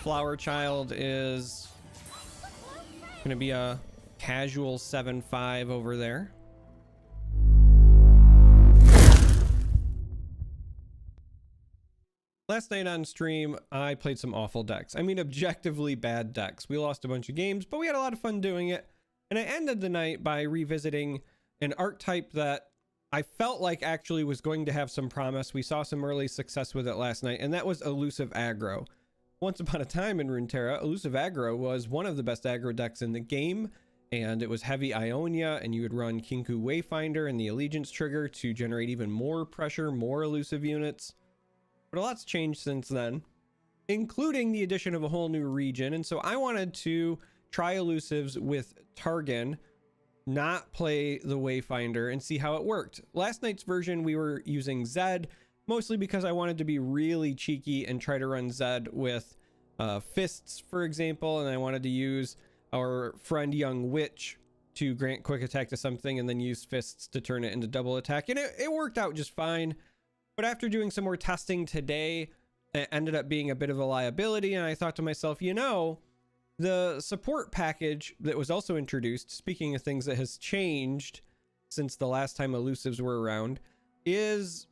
Flower Child is gonna be a casual 7-5 over there. Last night on stream, I played some awful decks. I mean, objectively bad decks. We lost a bunch of games, but we had a lot of fun doing it. And I ended the night by revisiting an archetype that I felt like actually was going to have some promise. We saw some early success with it last night, and that was elusive aggro. Once upon a time in Runeterra, elusive aggro was one of the best aggro decks in the game, and it was heavy Ionia, and you would run Kinku Wayfinder and the Allegiance trigger to generate even more pressure, more elusive units. But a lot's changed since then, including the addition of a whole new region. And so I wanted to try elusives with Targon, not play the Wayfinder, and see how it worked. Last night's version, we were using Zed, mostly because I wanted to be really cheeky and try to run Zed with fists, for example. And I wanted to use our friend Young Witch to grant quick attack to something and then use fists to turn it into double attack. And it worked out just fine. But after doing some more testing today, it ended up being a bit of a liability. And I thought to myself, you know, the support package that was also introduced, speaking of things that has changed since the last time elusives were around, is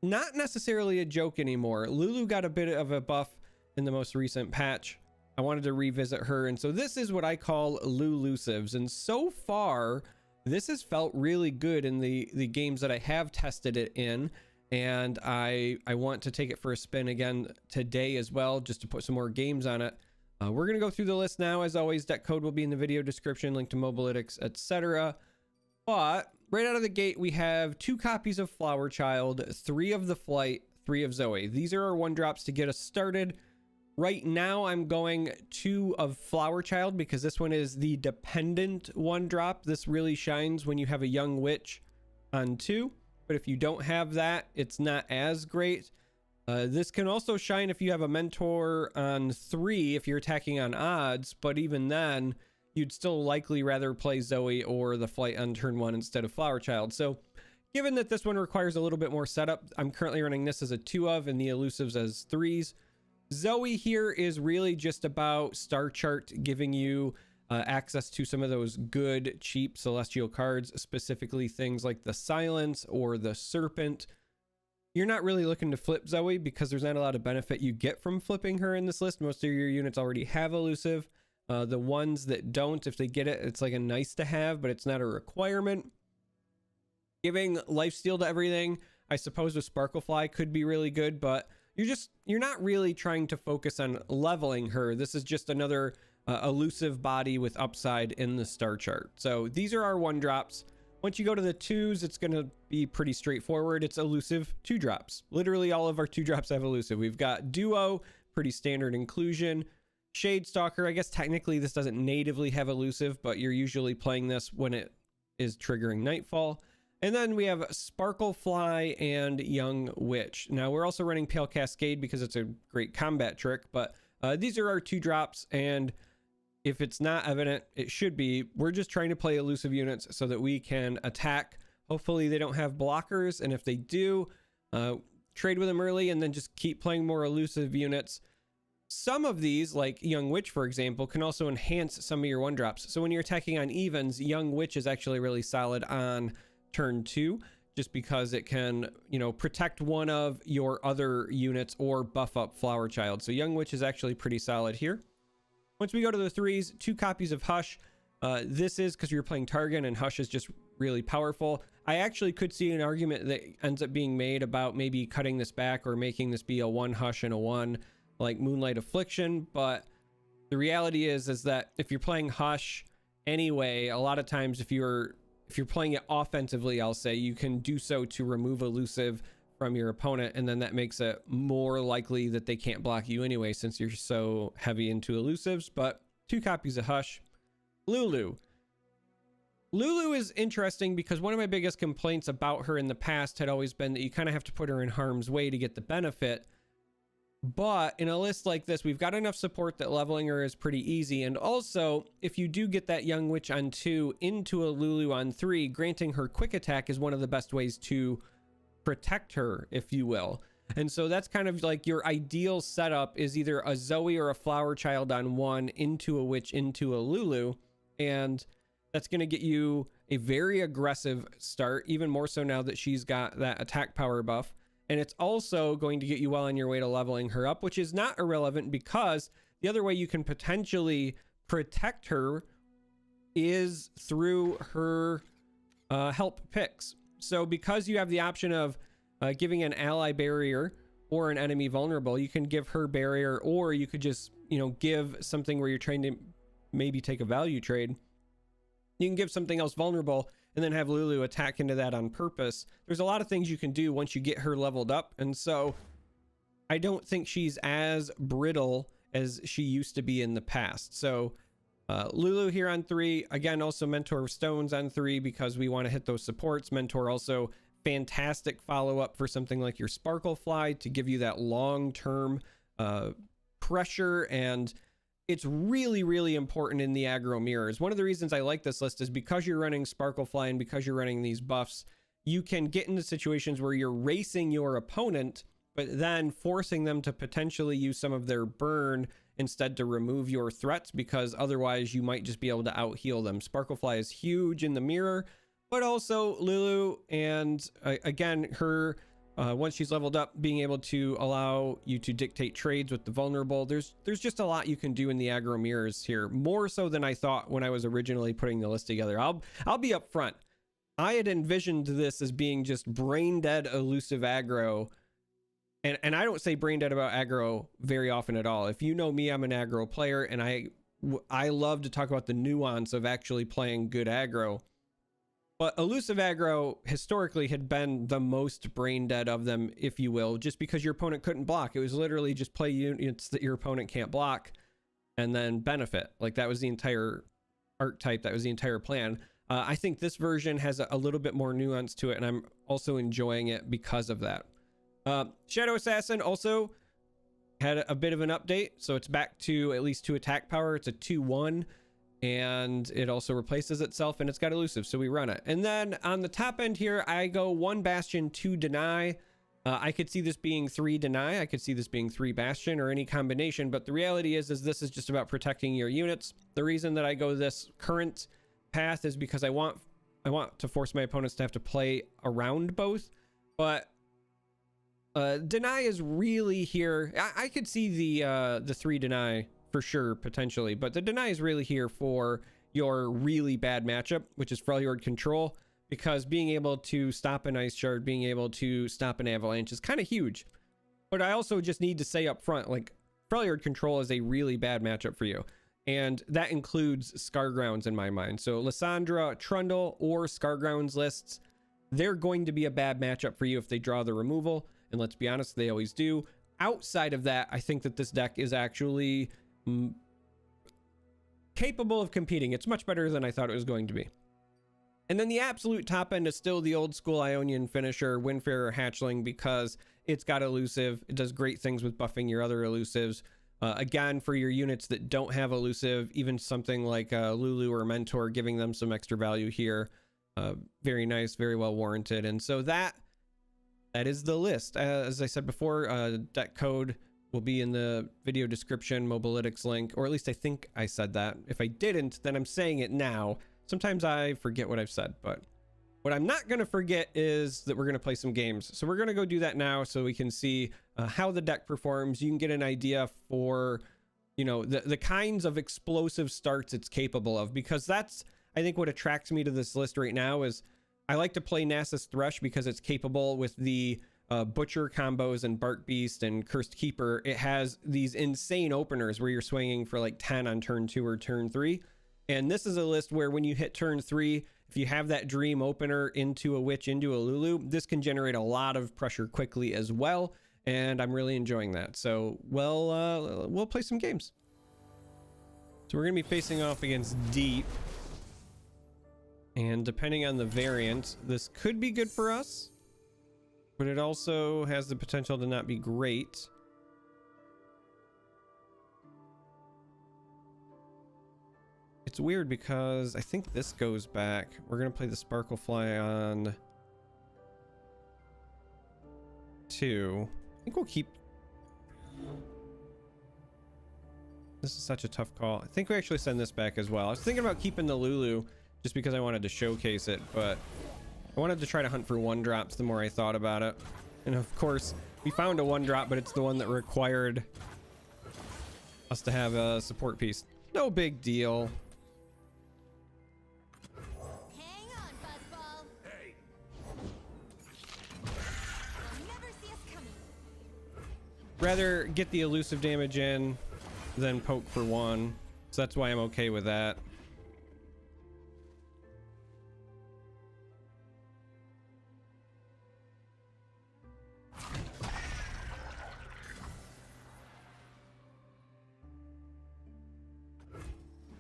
not necessarily a joke anymore. Lulu got a bit of a buff in the most recent patch. I wanted to revisit her. And so this is what I call Lulusives. And so far, this has felt really good in the games that I have tested it in. And I want to take it for a spin again today as well, just to put some more games on it. We're going to go through the list now. As always, deck code will be in the video description, link to Mobalytics, etc. But right out of the gate, we have 2 copies of Flower Child, 3 of the Flight, 3 of Zoe. These are our 1-drops to get us started. Right now, I'm going 2 of Flower Child because this one is the dependent 1-drop. This really shines when you have a Young Witch on 2. But if you don't have that, it's not as great. This can also shine if you have a mentor on 3 if you're attacking on odds, but even then, you'd still likely rather play Zoe or the Flight on turn 1 instead of Flower Child. So given that this one requires a little bit more setup, I'm currently running this as a 2 of and the elusives as 3s. Zoe here is really just about Star Chart giving you access to some of those good cheap celestial cards, specifically things like the Silence or the Serpent. You're not really looking to flip Zoe because there's not a lot of benefit you get from flipping her in this list. Most of your units already have elusive. The ones that don't, if they get it, it's like a nice to have, but it's not a requirement. Giving lifesteal to everything, I suppose with Sparklefly could be really good, but you're not really trying to focus on leveling her. This is just another elusive body with upside in the star chart. So these are our 1-drops. Once you go to the 2s, it's going to be pretty straightforward. It's elusive 2-drops. Literally all of our 2-drops have elusive. We've got Duo, pretty standard inclusion. Shade Stalker, I guess technically this doesn't natively have elusive, but you're usually playing this when it is triggering Nightfall. And then we have Sparklefly and Young Witch. Now we're also running Pale Cascade because it's a great combat trick, but these are our 2-drops, and if it's not evident, it should be. We're just trying to play elusive units so that we can attack. Hopefully they don't have blockers, and if they do, trade with them early and then just keep playing more elusive units. Some of these, like Young Witch, for example, can also enhance some of your 1-drops. So when you're attacking on evens, Young Witch is actually really solid on turn 2, just because it can, you know, protect one of your other units or buff up Flower Child. So Young Witch is actually pretty solid here. Once we go to the 3s, 2 copies of Hush. This is because you're playing Targon, and Hush is just really powerful. I actually could see an argument that ends up being made about maybe cutting this back or making this be a 1 Hush and a 1 like Moonlight Affliction, but the reality is that if you're playing Hush anyway, a lot of times if you're playing it offensively, I'll say, you can do so to remove elusive from your opponent, and then that makes it more likely that they can't block you anyway since you're so heavy into elusives. But 2 copies of Hush. Lulu is interesting because one of my biggest complaints about her in the past had always been that you kind of have to put her in harm's way to get the benefit. But in a list like this, we've got enough support that leveling her is pretty easy. And also, if you do get that Young Witch on 2 into a Lulu on 3, granting her quick attack is one of the best ways to protect her, if you will. And so that's kind of like your ideal setup is either a Zoe or a Flower Child on one, into a Witch, into a Lulu. And that's going to get you a very aggressive start, even more so now that she's got that attack power buff. And it's also going to get you well on your way to leveling her up, which is not irrelevant, because the other way you can potentially protect her is through her help picks. So because you have the option of giving an ally barrier or an enemy vulnerable, you can give her barrier, or you could just, you know, give something where you're trying to maybe take a value trade. You can give something else vulnerable and then have Lulu attack into that on purpose. There's a lot of things you can do once you get her leveled up. And so I don't think she's as brittle as she used to be in the past. So Lulu here on 3, again, also Mentor Stones on 3, because we want to hit those supports. Mentor also fantastic follow-up for something like your Sparkle Fly to give you that long-term pressure, and it's really, really important in the aggro mirrors. One of the reasons I like this list is because you're running Sparkle Fly and because you're running these buffs, you can get into situations where you're racing your opponent, but then forcing them to potentially use some of their burn instead to remove your threats, because otherwise you might just be able to out heal them. Sparkle Fly is huge in the mirror, but also Lulu, and again, her once she's leveled up, being able to allow you to dictate trades with the vulnerable. There's just a lot you can do in the aggro mirrors here, more so than I thought when I was originally putting the list together. I'll be upfront. I had envisioned this as being just brain dead elusive aggro, and I don't say brain dead about aggro very often at all. If you know me, I'm an aggro player, and I love to talk about the nuance of actually playing good aggro. But elusive aggro historically had been the most brain dead of them, if you will, just because your opponent couldn't block. It was literally just play units that your opponent can't block and then benefit. Like, that was the entire archetype. That was the entire plan. I think this version has a little bit more nuance to it, and I'm also enjoying it because of that. Shadow Assassin also had a bit of an update. So it's back to at least 2 attack power. It's a 2/1. And it also replaces itself, and it's got elusive, so we run it. And then on the top end here, I go 1 Bastion, 2 Deny. I could see this being 3 Deny. I could see this being 3 Bastion, or any combination. But the reality is this is just about protecting your units. The reason that I go this current path is because I want to force my opponents to have to play around both. But Deny is really here. I could see the 3 Deny for sure, potentially, but the Deny is really here for your really bad matchup, which is Freljord Control, because being able to stop an Ice Shard, being able to stop an Avalanche is kind of huge. But I also just need to say up front, like, Freljord Control is a really bad matchup for you, and that includes Scargrounds in my mind. So Lissandra, Trundle, or Scargrounds lists, they're going to be a bad matchup for you if they draw the removal, and let's be honest, they always do. Outside of that, I think that this deck is actually capable of competing. It's much better than I thought it was going to be. And then the absolute top end is still the old school Ionian finisher, Windfarer Hatchling, because it's got elusive. It does great things with buffing your other elusives. Again, for your units that don't have elusive, even something like Lulu or Mentor, giving them some extra value here. Very nice, very well warranted. And so that is the list. As I said before, deck code will be in the video description, Mobalytics link, or at least I think I said that. If I didn't, then I'm saying it now. Sometimes I forget what I've said, but what I'm not going to forget is that we're going to play some games. So we're going to go do that now so we can see how the deck performs. You can get an idea for, you know, the kinds of explosive starts it's capable of, because that's, I think, what attracts me to this list right now is I like to play Nasus Thresh because it's capable with the Butcher combos and Bark Beast and Cursed Keeper. It has these insane openers where you're swinging for like 10 on turn 2 or turn 3. And this is a list where when you hit turn 3, if you have that Dream opener into a Witch, into a Lulu, this can generate a lot of pressure quickly as well. And I'm really enjoying that. So, well, we'll play some games. So we're going to be facing off against Deep. And depending on the variant, this could be good for us, but it also has the potential to not be great. It's weird because I think this goes back. We're going to play the Sparkle Fly on 2. I think we'll keep... This is such a tough call. I think we actually send this back as well. I was thinking about keeping the Lulu just because I wanted to showcase it, but I wanted to try to hunt for 1-drops the more I thought about it. And of course, we found a 1-drop, but it's the one that required us to have a support piece. No big deal. Hang on, Buzzball. Hey. You'll never see us coming. Rather get the elusive damage in than poke for 1. So that's why I'm okay with that.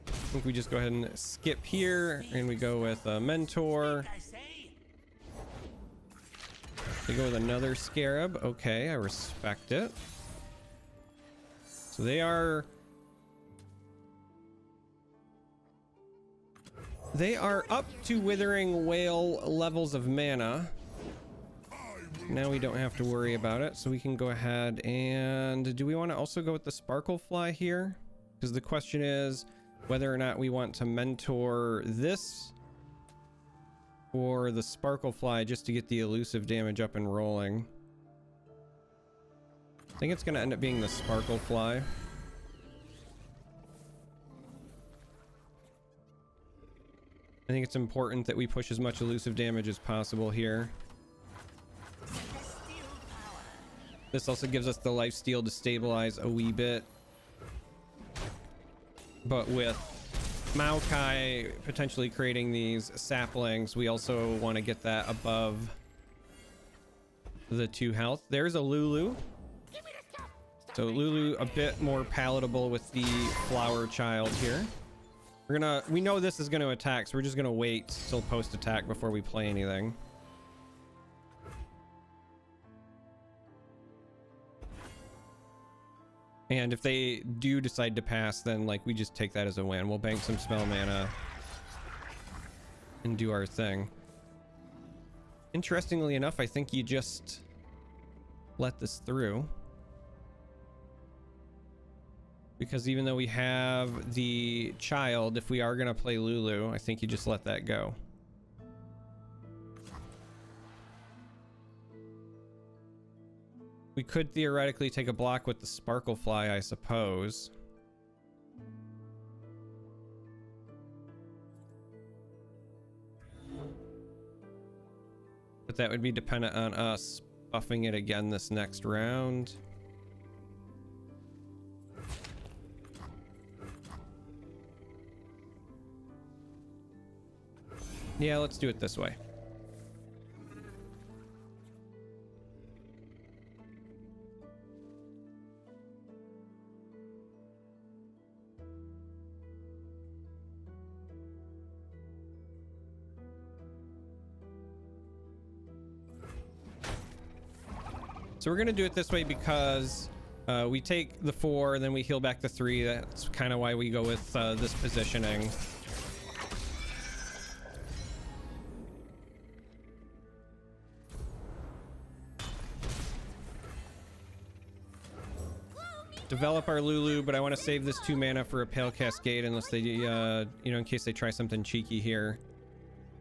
I think we just go ahead and skip here and we go with a mentor. We go with another scarab. Okay, I respect it. So they are up to Withering Whale levels of mana. Now we don't have to worry about it, so we can go ahead and... Do we want to also go with the Sparkle Fly here? Because the question is whether or not we want to mentor this or the Sparkle Fly just to get the elusive damage up and rolling. I think it's going to end up being the Sparkle Fly. I think it's important that we push as much elusive damage as possible here. This also gives us the lifesteal to stabilize a wee bit. But with Maokai potentially creating these saplings, we also want to get that above the 2 health. There's a Lulu. So Lulu a bit more palatable with the flower child here. We know this is going to attack, so we're just going to wait till post attack before we play anything. And if they do decide to pass, then like we just take that as a win. We'll bank some spell mana and do our thing. Interestingly enough, I think you just let this through. Because even though we have the child, if we are going to play Lulu, I think you just let that go. We could theoretically take a block with the Sparkle Fly, I suppose. But that would be dependent on us buffing it again this next round. Yeah, let's do it this way. So we're going to do it this way because we take the 4 and then we heal back the 3. That's kind of why we go with this positioning. Develop our Lulu, but I want to save this 2 mana for a Pale Cascade unless they, you know, in case they try something cheeky here.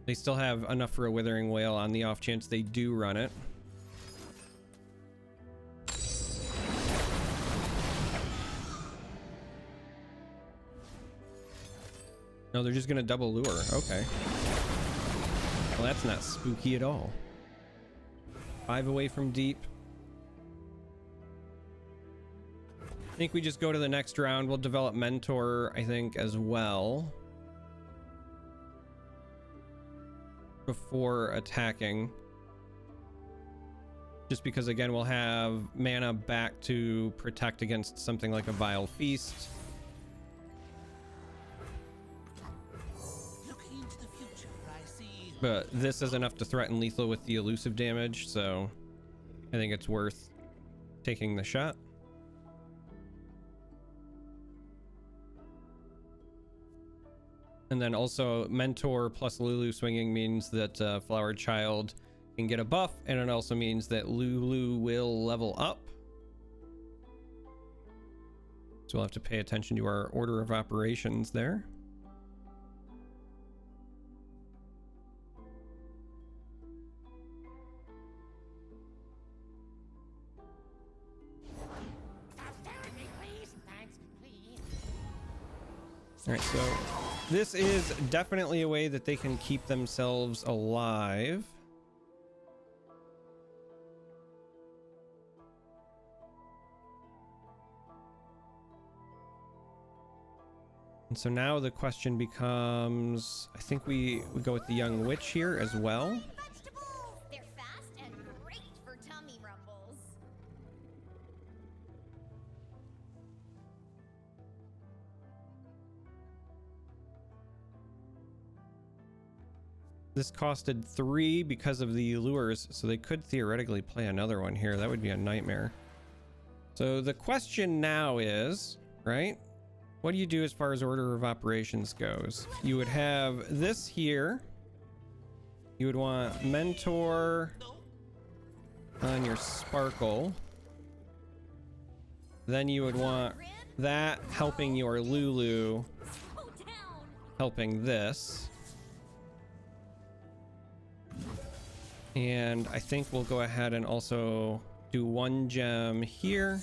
They still have enough for a Withering Whale on the off chance they do run it. No, they're just gonna double lure. Okay. Well, that's not spooky at all. 5 away from deep. I think we just go to the next round. We'll develop Mentor, I think, as well. Before attacking. Just because, again, we'll have mana back to protect against something like a Vile Feast. But this is enough to threaten lethal with the elusive damage, so I think it's worth taking the shot. And then also Mentor plus Lulu swinging means that Flower Child can get a buff, and it also means that Lulu will level up So we'll have to pay attention to our order of operations there. All right, so this is definitely a way that they can keep themselves alive. And so now the question becomes, I think we go with the young witch here as well. Vegetables! They're fast and great for tummy rumbles. This costed 3 because of the lures, so they could theoretically play another one here. That would be a nightmare. So the question now is, right? What do you do as far as order of operations goes? You would have this here. You would want mentor on your sparkle. Then you would want that helping your Lulu, helping this. And I think we'll go ahead and also do 1 gem here.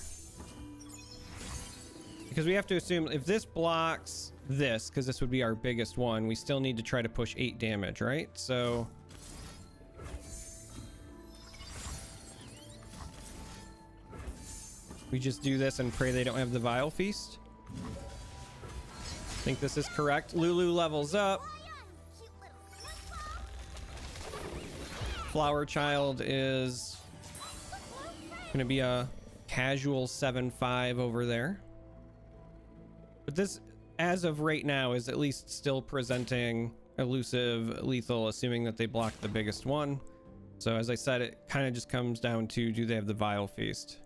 Because we have to assume if this blocks this, because this would be our biggest one, we still need to try to push 8 damage, right? So we just do this and pray they don't have the Vile Feast. I think this is correct. Lulu levels up. Flower Child is going to be a casual 7-5 over there. But this, as of right now, is at least still presenting elusive lethal, assuming that they block the biggest one. So as I said, it kind of just comes down to, do they have the Vile Feast?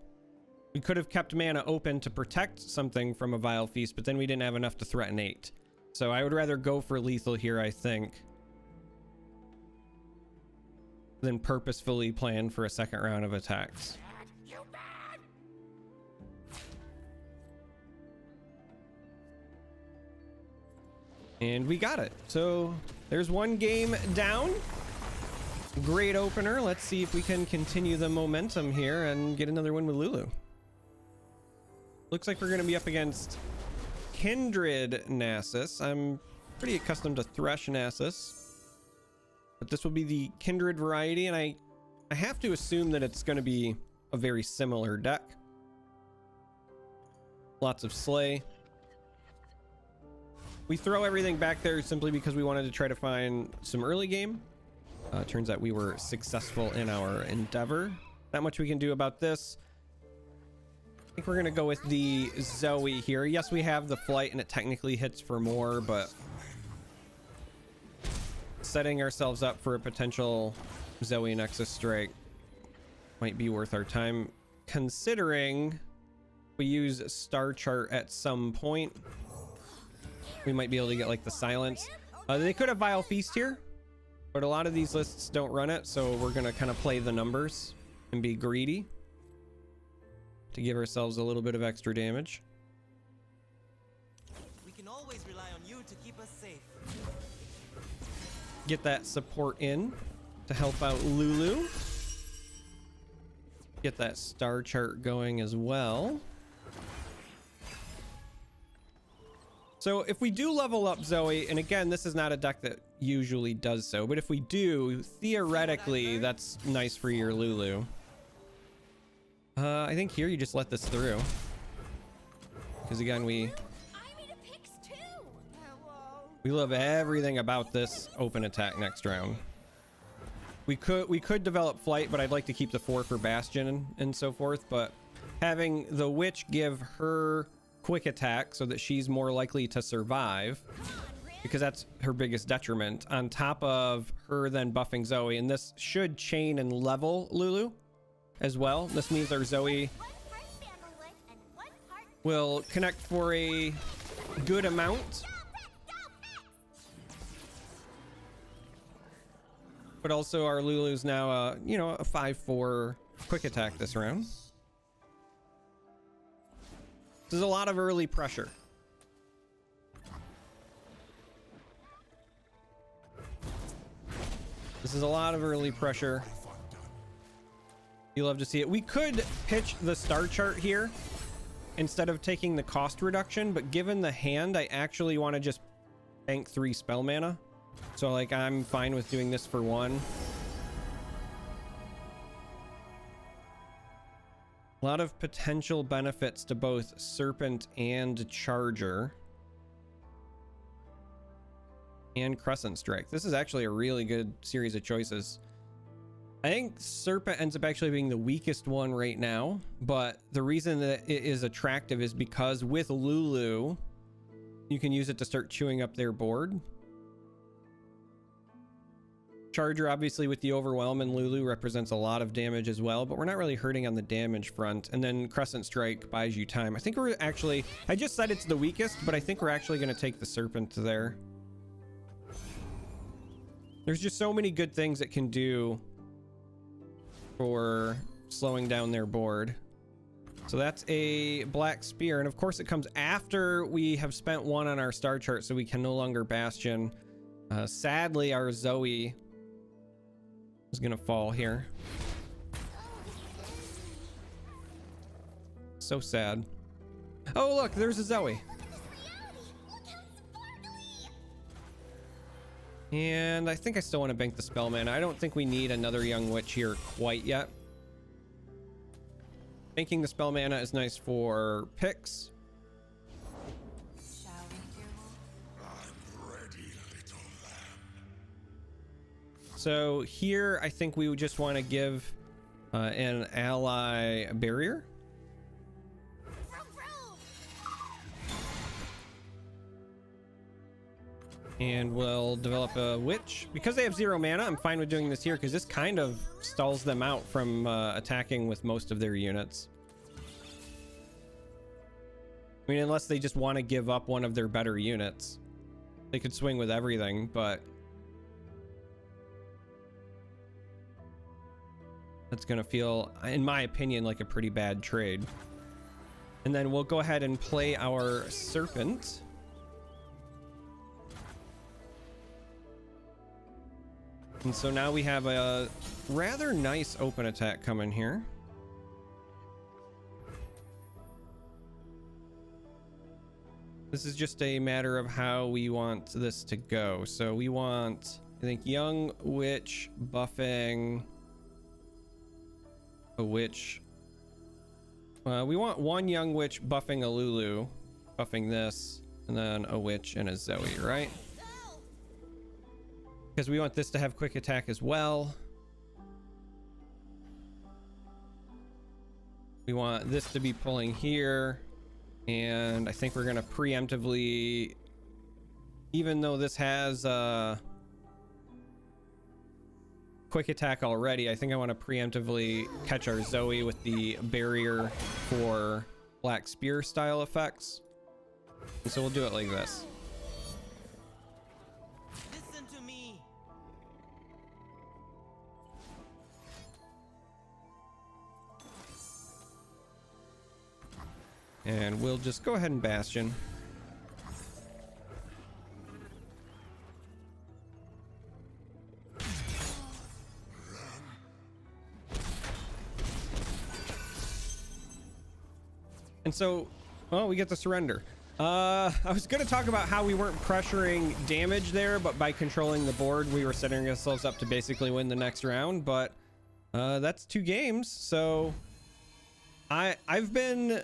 We could have kept mana open to protect something from a Vile Feast, but then we didn't have enough to threaten 8. So I would rather go for lethal here, I think, than purposefully plan for a second round of attacks. And we got it. So there's 1 game down. Great opener. Let's see if we can continue the momentum here and get another win with Lulu. Looks like we're going to be up against Kindred Nasus. I'm pretty accustomed to Thresh Nasus, but this will be the Kindred variety, and I have to assume that it's going to be a very similar deck. Lots of Slay. We throw everything back there simply because we wanted to try to find some early game. Turns out we were successful in our endeavor. Not much we can do about this. I think we're going to go with the Zoe here. Yes, we have the flight and it technically hits for more, but setting ourselves up for a potential Zoe Nexus strike might be worth our time, considering we use Star Chart at some point. We might be able to get like the silence. They could have Vile Feast here, but a lot of these lists don't run it, so we're gonna kind of play the numbers and be greedy to give ourselves a little bit of extra damage. We can always rely on you to keep us safe. Get that support in to help out Lulu. Get that Star Chart going as well. So if we do level up Zoe, and again, this is not a deck that usually does so, but if we do, theoretically, that's nice for your Lulu. I think here you just let this through. Because again, we love everything about this open attack next round. We could develop flight, but I'd like to keep the 4 for Bastion and so forth, but having the witch give her quick attack so that she's more likely to survive, because that's her biggest detriment, on top of her then buffing Zoe, and this should chain and level Lulu as well. This means our Zoe will connect for a good amount, but also our Lulu's now a 5-4 quick attack this round. This is a lot of early pressure. This is a lot of early pressure. You love to see it. We could pitch the star chart here instead of taking the cost reduction, but given the hand, I actually want to just bank 3 spell mana. So like I'm fine with doing this for 1. A lot of potential benefits to both Serpent and Charger. And Crescent Strike. This is actually a really good series of choices. I think Serpent ends up actually being the weakest one right now, but the reason that it is attractive is because with Lulu, you can use it to start chewing up their board. Charger, obviously, with the Overwhelm, and Lulu represents a lot of damage as well, but we're not really hurting on the damage front. And then Crescent Strike buys you time. I think we're actually, I just said it's the weakest, but I think we're actually going to take the Serpent there. There's just so many good things it can do for slowing down their board. So that's a Black Spear, and of course it comes after we have spent 1 on our star chart, so we can no longer Bastion. Sadly, our Zoe is gonna fall here. So sad. Oh look, there's a Zoe. And I think I still want to bank the spell mana. I don't think we need another Young Witch here quite yet. Banking the spell mana is nice for picks. So here, I think we would just want to give an ally a barrier. And we'll develop a witch. Because they have 0 mana, I'm fine with doing this here because this kind of stalls them out from attacking with most of their units. I mean, unless they just want to give up one of their better units. They could swing with everything, but that's going to feel, in my opinion, like a pretty bad trade. And then we'll go ahead and play our Serpent. And so now we have a rather nice open attack coming here. This is just a matter of how we want this to go. So we want, I think, Young Witch buffing a Witch. We want 1 Young Witch buffing a Lulu, buffing this, and then a Witch and a Zoe, right? Because we want this to have quick attack as well. We want this to be pulling here. And I think we're going to preemptively, even though this has quick attack already, I think I want to preemptively catch our Zoe with the barrier for Black Spear style effects. And so we'll do it like this. And we'll just go ahead and Bastion. And so, well, we get the surrender. I was going to talk about how we weren't pressuring damage there, but by controlling the board, we were setting ourselves up to basically win the next round. But that's 2 games. So I've been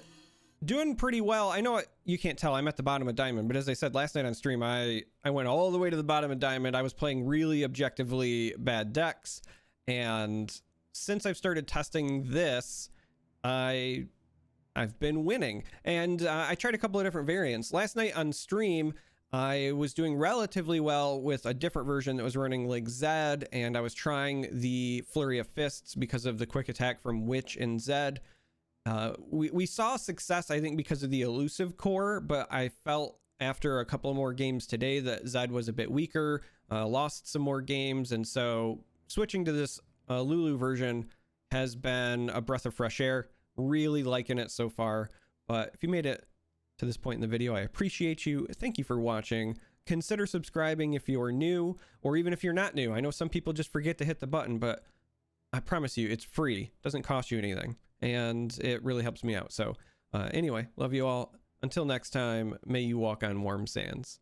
doing pretty well. I know you can't tell, I'm at the bottom of Diamond, but as I said last night on stream, I went all the way to the bottom of Diamond. I was playing really objectively bad decks, and since I've started testing this, I've been winning. And I tried a couple of different variants. Last night on stream, I was doing relatively well with a different version that was running like Zed, and I was trying the Flurry of Fists because of the quick attack from Witch and Zed. We saw success, I think, because of the elusive core, but I felt after a couple more games today that Zed was a bit weaker, lost some more games, and so switching to this Lulu version has been a breath of fresh air. Really liking it so far. But if you made it to this point in the video. I appreciate you. Thank you for watching. Consider subscribing if you're new, or even if you're not new. I know some people just forget to hit the button, but I promise you it's free. Doesn't cost you anything, and it really helps me out. So anyway, love you all. Until next time, may you walk on warm sands.